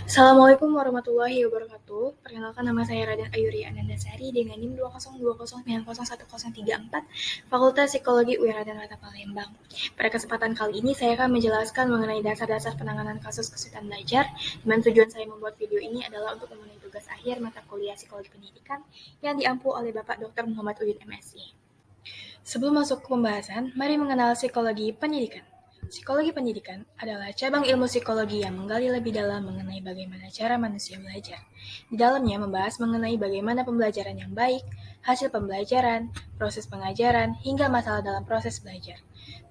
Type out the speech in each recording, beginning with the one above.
Assalamualaikum warahmatullahi wabarakatuh. Perkenalkan nama saya Raden Ayuri Anandasari dengan NIM 202090134 Fakultas Psikologi UIN Mata Palembang. Pada kesempatan kali ini saya akan menjelaskan mengenai dasar-dasar penanganan kasus kesulitan belajar. Dan tujuan saya membuat video ini adalah untuk memenuhi tugas akhir mata kuliah Psikologi Pendidikan yang diampu oleh Bapak Dr. Muhammad Udin MSI. Sebelum masuk ke pembahasan, mari mengenal psikologi pendidikan. Psikologi pendidikan adalah cabang ilmu psikologi yang menggali lebih dalam mengenai bagaimana cara manusia belajar. Di dalamnya membahas mengenai bagaimana pembelajaran yang baik, hasil pembelajaran, proses pengajaran, hingga masalah dalam proses belajar.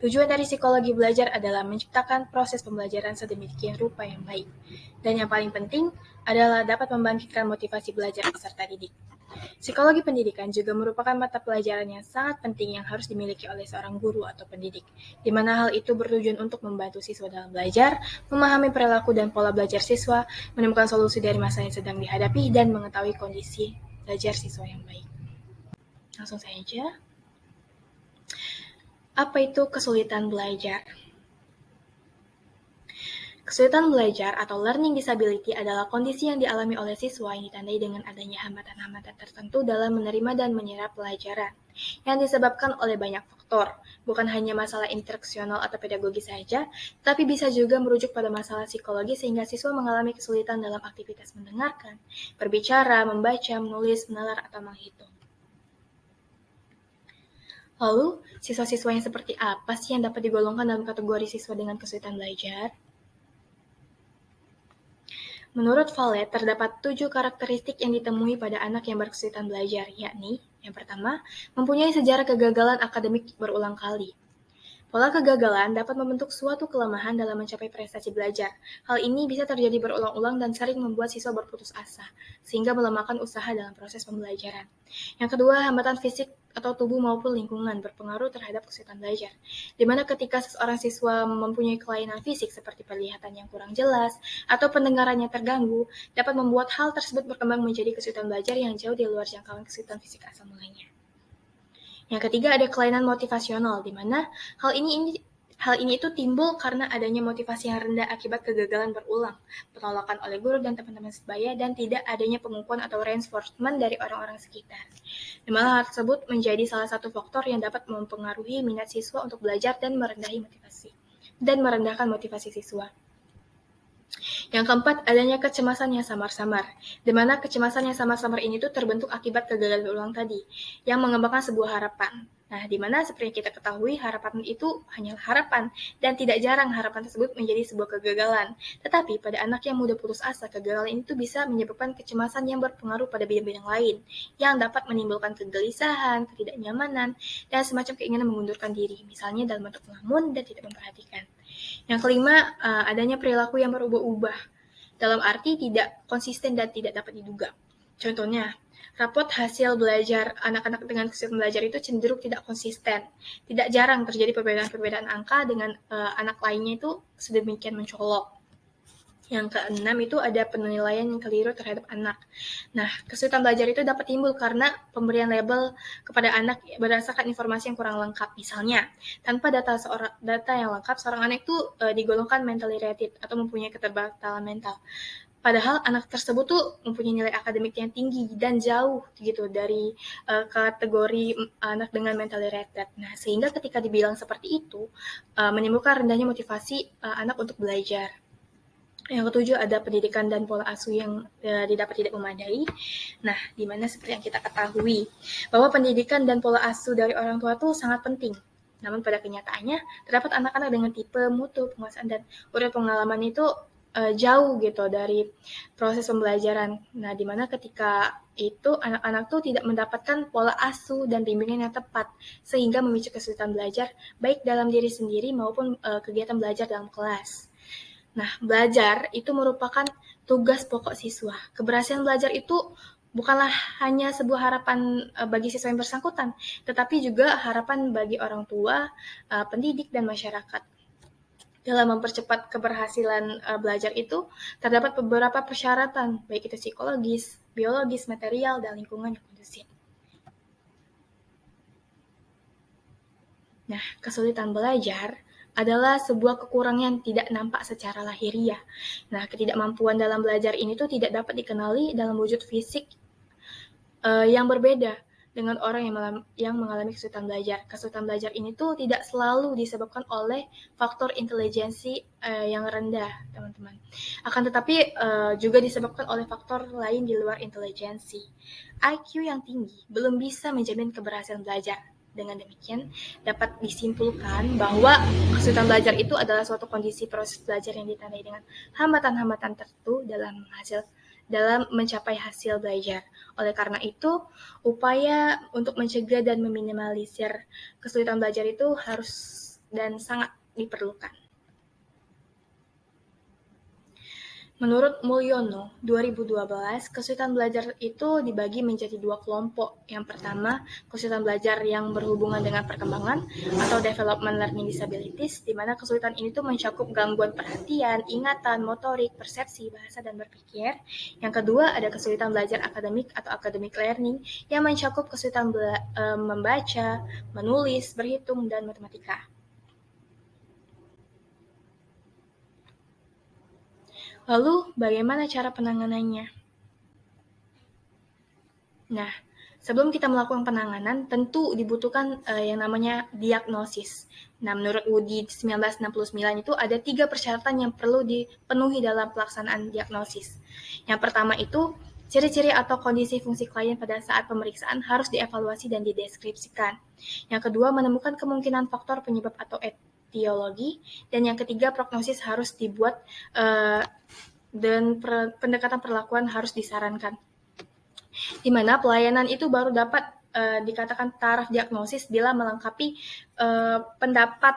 Tujuan dari psikologi belajar adalah menciptakan proses pembelajaran sedemikian rupa yang baik. Dan yang paling penting adalah dapat membangkitkan motivasi belajar peserta didik. Psikologi pendidikan juga merupakan mata pelajaran yang sangat penting yang harus dimiliki oleh seorang guru atau pendidik, di mana hal itu bertujuan untuk membantu siswa dalam belajar, memahami perilaku dan pola belajar siswa, menemukan solusi dari masalah yang sedang dihadapi, dan mengetahui kondisi belajar siswa yang baik. Langsung saja. Apa itu kesulitan belajar? Kesulitan belajar atau learning disability adalah kondisi yang dialami oleh siswa yang ditandai dengan adanya hambatan-hambatan tertentu dalam menerima dan menyerap pelajaran, yang disebabkan oleh banyak faktor, bukan hanya masalah instruksional atau pedagogis saja, tapi bisa juga merujuk pada masalah psikologi sehingga siswa mengalami kesulitan dalam aktivitas mendengarkan, berbicara, membaca, menulis, menalar, atau menghitung. Lalu, siswa-siswa yang seperti apa sih yang dapat digolongkan dalam kategori siswa dengan kesulitan belajar? Menurut Valet, terdapat 7 karakteristik yang ditemui pada anak yang berkesulitan belajar, yakni, yang pertama, mempunyai sejarah kegagalan akademik berulang kali. Pola kegagalan dapat membentuk suatu kelemahan dalam mencapai prestasi belajar. Hal ini bisa terjadi berulang-ulang dan sering membuat siswa berputus asa, sehingga melemahkan usaha dalam proses pembelajaran. Yang kedua, hambatan fisik atau tubuh maupun lingkungan berpengaruh terhadap kesulitan belajar, di mana ketika seorang siswa mempunyai kelainan fisik seperti penglihatan yang kurang jelas atau pendengarannya terganggu, dapat membuat hal tersebut berkembang menjadi kesulitan belajar yang jauh di luar jangkauan kesulitan fisik asal mulanya. Yang ketiga ada kelainan motivasional, di mana hal ini itu timbul karena adanya motivasi yang rendah akibat kegagalan berulang, penolakan oleh guru dan teman-teman sebaya, dan tidak adanya pengukuhan atau reinforcement dari orang-orang sekitar. Di mana hal tersebut menjadi salah satu faktor yang dapat mempengaruhi minat siswa untuk belajar dan merendahkan motivasi siswa. Yang keempat, adanya kecemasan yang samar-samar, di mana kecemasan yang samar-samar ini tuh terbentuk akibat kegagalan berulang tadi, yang mengembangkan sebuah harapan. Nah, di mana seperti yang kita ketahui, harapan itu hanyalah harapan, dan tidak jarang harapan tersebut menjadi sebuah kegagalan. Tetapi pada anak yang mudah putus asa, kegagalan itu bisa menyebabkan kecemasan yang berpengaruh pada bidang-bidang lain, yang dapat menimbulkan kegelisahan, ketidaknyamanan, dan semacam keinginan mengundurkan diri, misalnya dalam bentuk melamun dan tidak memperhatikan. Yang kelima, adanya perilaku yang berubah-ubah, dalam arti tidak konsisten dan tidak dapat diduga. Contohnya, rapot hasil belajar anak-anak dengan kesulitan belajar itu cenderung tidak konsisten. Tidak jarang terjadi perbedaan-perbedaan angka dengan anak lainnya itu sedemikian mencolok. Yang keenam itu ada penilaian yang keliru terhadap anak. Nah, kesulitan belajar itu dapat timbul karena pemberian label kepada anak berdasarkan informasi yang kurang lengkap. Misalnya, tanpa data yang lengkap, seorang anak itu digolongkan mentally retarded atau mempunyai keterbatalan mental. Padahal anak tersebut tuh mempunyai nilai akademik yang tinggi dan jauh gitu dari kategori anak dengan mentally retarded. Nah, sehingga ketika dibilang seperti itu, menimbulkan rendahnya motivasi anak untuk belajar. Yang ketujuh ada pendidikan dan pola asuh yang didapat tidak memadai. Nah, di mana seperti yang kita ketahui bahwa pendidikan dan pola asuh dari orang tua itu sangat penting. Namun pada kenyataannya terdapat anak-anak dengan tipe, mutu, penguasaan dan urut pengalaman itu jauh gitu dari proses pembelajaran. Nah, di mana ketika itu anak-anak tuh tidak mendapatkan pola asuh dan bimbingan yang tepat sehingga memicu kesulitan belajar baik dalam diri sendiri maupun kegiatan belajar dalam kelas. Nah, belajar itu merupakan tugas pokok siswa. Keberhasilan belajar itu bukanlah hanya sebuah harapan bagi siswa yang bersangkutan, tetapi juga harapan bagi orang tua, pendidik, dan masyarakat. Dalam mempercepat keberhasilan belajar itu, terdapat beberapa persyaratan, baik itu psikologis, biologis, material, dan lingkungan yang kondusif. Nah, kesulitan belajar adalah sebuah kekurangan yang tidak nampak secara lahiriah. Nah, ketidakmampuan dalam belajar ini tuh tidak dapat dikenali dalam wujud fisik yang berbeda dengan orang yang mengalami kesulitan belajar. Kesulitan belajar ini tuh tidak selalu disebabkan oleh faktor intelijensi yang rendah, teman-teman. Akan tetapi juga disebabkan oleh faktor lain di luar intelijensi. IQ yang tinggi belum bisa menjamin keberhasilan belajar. Dengan demikian, dapat disimpulkan bahwa kesulitan belajar itu adalah suatu kondisi proses belajar yang ditandai dengan hambatan-hambatan tertentu dalam mencapai hasil belajar. Oleh karena itu, upaya untuk mencegah dan meminimalisir kesulitan belajar itu harus dan sangat diperlukan. Menurut Mulyono, 2012, kesulitan belajar itu dibagi menjadi dua kelompok. Yang pertama, kesulitan belajar yang berhubungan dengan perkembangan atau development learning disabilities, di mana kesulitan ini tuh mencakup gangguan perhatian, ingatan, motorik, persepsi, bahasa, dan berpikir. Yang kedua, ada kesulitan belajar akademik atau academic learning yang mencakup kesulitan membaca, menulis, berhitung, dan matematika. Lalu, bagaimana cara penanganannya? Nah, sebelum kita melakukan penanganan, tentu dibutuhkan yang namanya diagnosis. Nah, menurut Woody 1969 itu ada 3 persyaratan yang perlu dipenuhi dalam pelaksanaan diagnosis. Yang pertama itu, ciri-ciri atau kondisi fungsi klien pada saat pemeriksaan harus dievaluasi dan dideskripsikan. Yang kedua, menemukan kemungkinan faktor penyebab atau etiologi. Dan yang ketiga, prognosis harus dibuat dan pendekatan perlakuan harus disarankan. Di mana pelayanan itu baru dapat dikatakan taraf diagnosis bila melengkapi pendapat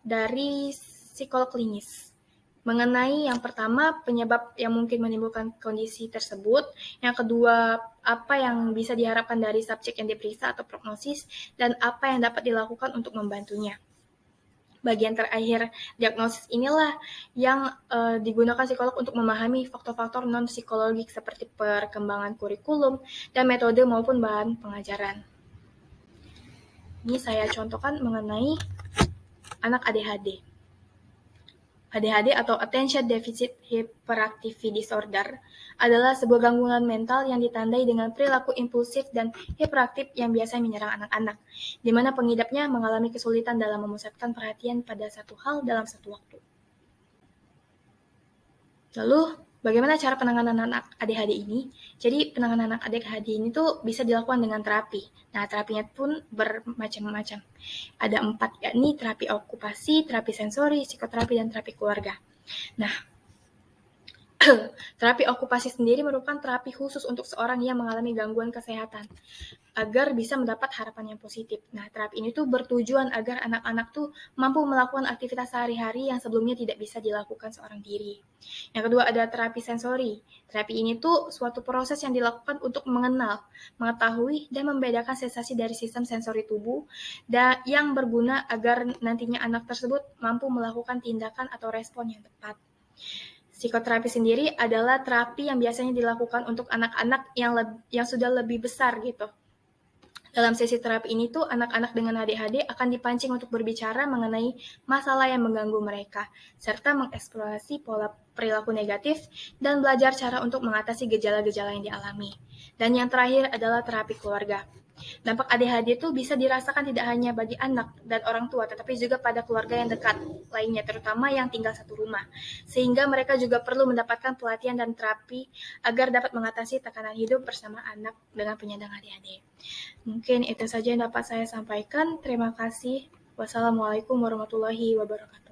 dari psikolog klinis. Mengenai yang pertama, penyebab yang mungkin menimbulkan kondisi tersebut. Yang kedua, apa yang bisa diharapkan dari subjek yang diperiksa atau prognosis, dan apa yang dapat dilakukan untuk membantunya. Bagian terakhir diagnosis inilah yang digunakan psikolog untuk memahami faktor-faktor non-psikologik seperti perkembangan kurikulum dan metode maupun bahan pengajaran. Ini saya contohkan mengenai anak ADHD. ADHD atau Attention Deficit Hyperactivity Disorder adalah sebuah gangguan mental yang ditandai dengan perilaku impulsif dan hiperaktif yang biasa menyerang anak-anak, di mana pengidapnya mengalami kesulitan dalam memusatkan perhatian pada satu hal dalam satu waktu. Lalu, bagaimana cara penanganan anak ADHD ini? Jadi, penanganan anak ADHD ini tuh bisa dilakukan dengan terapi. Nah, terapinya pun bermacam-macam. Ada 4, yakni terapi okupasi, terapi sensori, psikoterapi, dan terapi keluarga. Nah, terapi okupasi sendiri merupakan terapi khusus untuk seorang yang mengalami gangguan kesehatan agar bisa mendapat harapan yang positif. Nah, terapi ini tuh bertujuan agar anak-anak tuh mampu melakukan aktivitas sehari-hari yang sebelumnya tidak bisa dilakukan seorang diri. Yang kedua ada terapi sensori. Terapi ini tuh suatu proses yang dilakukan untuk mengenal, mengetahui, dan membedakan sensasi dari sistem sensori tubuh dan yang berguna agar nantinya anak tersebut mampu melakukan tindakan atau respon yang tepat. Psikoterapi sendiri adalah terapi yang biasanya dilakukan untuk anak-anak yang sudah lebih besar gitu. Dalam sesi terapi ini tuh anak-anak dengan ADHD akan dipancing untuk berbicara mengenai masalah yang mengganggu mereka, serta mengeksplorasi pola perilaku negatif dan belajar cara untuk mengatasi gejala-gejala yang dialami. Dan yang terakhir adalah terapi keluarga. Dampak ADHD itu bisa dirasakan tidak hanya bagi anak dan orang tua, tetapi juga pada keluarga yang dekat lainnya, terutama yang tinggal satu rumah. Sehingga mereka juga perlu mendapatkan pelatihan dan terapi agar dapat mengatasi tekanan hidup bersama anak dengan penyandang ADHD. Mungkin itu saja yang dapat saya sampaikan. Terima kasih. Wassalamualaikum warahmatullahi wabarakatuh.